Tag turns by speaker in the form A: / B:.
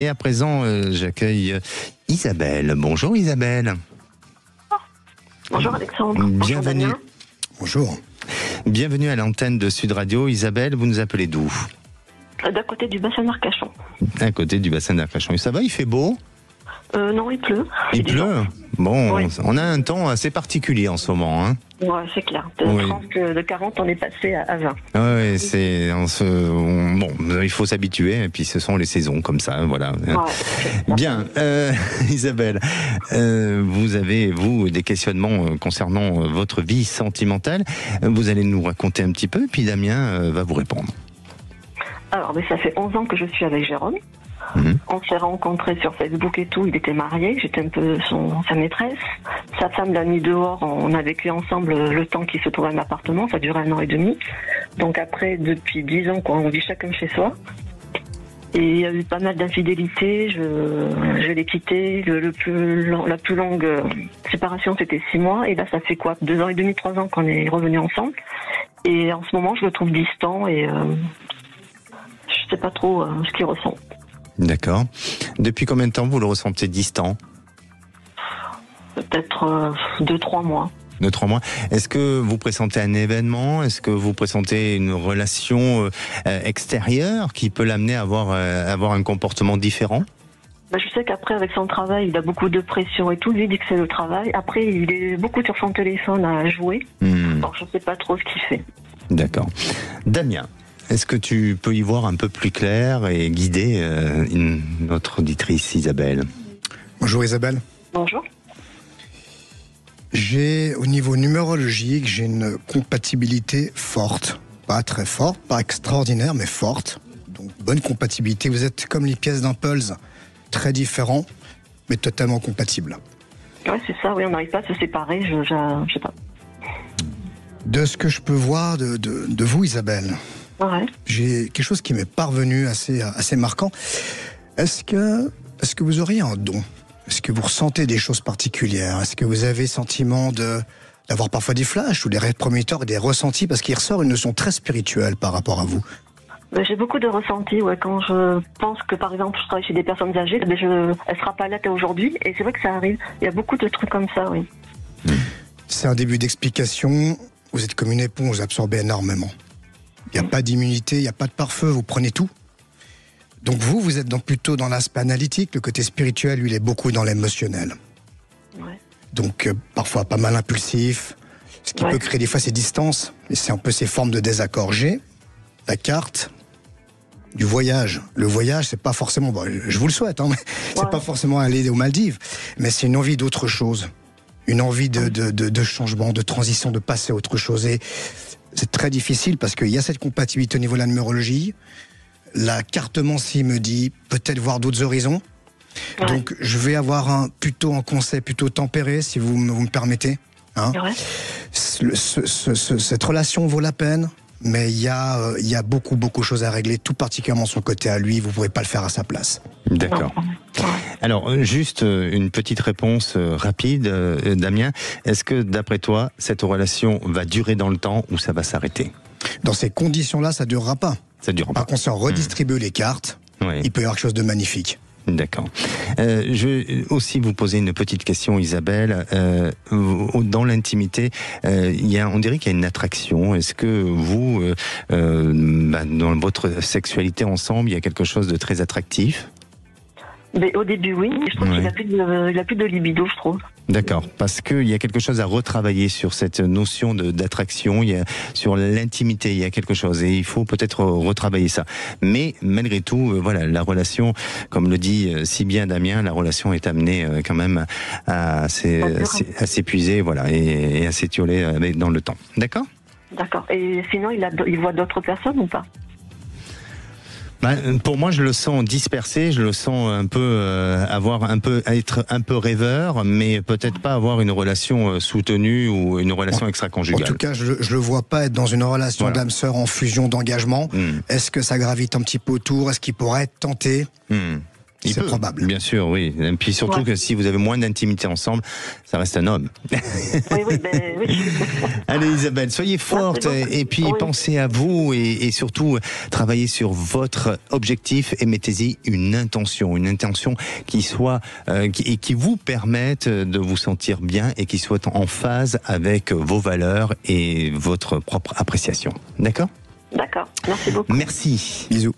A: Et à présent, j'accueille Isabelle. Bonjour Isabelle.
B: Bonjour Alexandre.
A: Bienvenue.
B: Bonjour.
A: Bienvenue à l'antenne de Sud Radio. Isabelle, vous nous appelez d'où?
B: D'à côté du bassin d'Arcachon.
A: À côté du bassin d'Arcachon. Et ça va, il fait beau?
B: Non, il pleut.
A: Il pleut? Bon,
B: oui.
A: On a un temps assez particulier en ce moment. Hein.
B: Ouais, c'est clair. De 40, on est passé à 20.
A: Oui, il faut s'habituer, et puis ce sont les saisons comme ça, voilà.
B: Ouais,
A: bien, Isabelle, vous avez, des questionnements concernant votre vie sentimentale. Vous allez nous raconter un petit peu, puis Damien va vous répondre.
B: Alors, ça fait 11 ans que je suis avec Jérôme. On s'est rencontrés sur Facebook et tout, il était marié, j'étais un peu sa maîtresse. Sa femme l'a mis dehors, on a vécu ensemble le temps qu'il se trouvait à l'appartement, ça a duré 1 an et demi. Donc après, depuis 10 ans, on vit chacun chez soi. Et il y a eu pas mal d'infidélités, je l'ai quitté, la plus longue séparation c'était 6 mois, et là ça fait 2 ans et demi, 3 ans qu'on est revenus ensemble. Et en ce moment, je le trouve distant et je sais pas trop ce qu'il ressent.
A: D'accord. Depuis combien de temps vous le ressentez distant?
B: Peut-être 2-3 mois.
A: 2-3 mois. Est-ce que vous pressentez un événement? Est-ce que vous pressentez une relation extérieure qui peut l'amener à avoir un comportement différent?
B: Je sais qu'après, avec son travail, il a beaucoup de pression et tout. Lui dit que c'est le travail. Après, il est beaucoup sur son téléphone à jouer. Donc, je ne sais pas trop ce qu'il fait.
A: D'accord. Damien, est-ce que tu peux y voir un peu plus clair et guider notre auditrice Isabelle?
C: Bonjour Isabelle.
B: Bonjour.
C: Au niveau numérologique, j'ai une compatibilité forte. Pas très forte, pas extraordinaire, mais forte. Donc bonne compatibilité. Vous êtes comme les pièces d'un puzzle, très différents, mais totalement compatibles.
B: Ouais, c'est ça, oui, on n'arrive pas à se séparer, je sais pas.
C: De ce que je peux voir de vous Isabelle,
B: ouais.
C: J'ai quelque chose qui m'est parvenu assez marquant. Est-ce que vous auriez un don? Est-ce que vous ressentez des choses particulières? Est-ce que vous avez le sentiment d'avoir parfois des flashs ou des rêves prémonitoires et des ressentis? Parce qu'il ressort une notion très spirituelle par rapport à vous.
B: J'ai beaucoup de ressentis, ouais. Quand je pense que, par exemple, je travaille chez des personnes âgées, elle sera pas là aujourd'hui, et c'est vrai que ça arrive. Il y a beaucoup de trucs comme ça, oui.
C: C'est un début d'explication. Vous êtes comme une éponge, vous absorbez énormément. Il n'y a pas d'immunité, il n'y a pas de pare-feu, vous prenez tout. Donc vous êtes plutôt dans l'aspect analytique, le côté spirituel, lui, il est beaucoup dans l'émotionnel.
B: Ouais.
C: Donc parfois pas mal impulsif, ce qui peut créer des fois ces distances, et c'est un peu ces formes de désaccord. J'ai la carte du voyage. Le voyage, c'est pas forcément, je vous le souhaite, mais c'est pas forcément aller aux Maldives, mais c'est une envie d'autre chose. Une envie de changement, de transition, de passer à autre chose. Et c'est très difficile parce qu'il y a cette compatibilité au niveau de la numérologie. La cartomancie me dit peut-être voir d'autres horizons. Ouais. Donc je vais avoir plutôt un conseil plutôt tempéré, si vous me permettez. Hein. Ouais. Cette relation vaut la peine, mais il y a beaucoup de choses à régler, tout particulièrement son côté à lui. Vous ne pourrez pas le faire à sa place.
A: D'accord. Alors, juste une petite réponse rapide, Damien. Est-ce que, d'après toi, cette relation va durer dans le temps ou ça va s'arrêter?
C: Dans ces conditions-là, ça ne durera pas.
A: Ça durera pas.
C: Par contre, si on redistribue les cartes, il peut y avoir quelque chose de magnifique.
A: D'accord. Je vais aussi vous poser une petite question, Isabelle. Dans l'intimité, on dirait qu'il y a une attraction. Est-ce que vous, dans votre sexualité ensemble, il y a quelque chose de très attractif?
B: Au début, oui. Je trouve qu'il n'a plus de libido, je trouve.
A: D'accord, parce qu'il y a quelque chose à retravailler sur cette notion d'attraction, sur l'intimité, il y a quelque chose, et il faut peut-être retravailler ça. Mais malgré tout, la relation, comme le dit si bien Damien, la relation est amenée quand même à s'épuiser, et à s'étioler dans le temps. D'accord ?
B: D'accord. Et sinon, il voit d'autres personnes ou pas ?
A: Pour moi, je le sens dispersé, je le sens un peu être un peu rêveur, mais peut-être pas avoir une relation soutenue ou une relation extra-conjugale.
C: En tout cas, je le vois pas être dans une relation d'âme sœur en fusion d'engagement. Est-ce que ça gravite un petit peu autour? Est-ce qu'il pourrait être tenté? C'est probable.
A: Bien sûr, oui. Et puis surtout que si vous avez moins d'intimité ensemble, ça reste un homme.
B: Oui.
A: Allez Isabelle, soyez forte et puis pensez à vous et surtout travaillez sur votre objectif et mettez-y une intention qui soit qui vous permette de vous sentir bien et qui soit en phase avec vos valeurs et votre propre appréciation. D'accord ?
B: D'accord. Merci beaucoup.
A: Merci.
C: Bisous.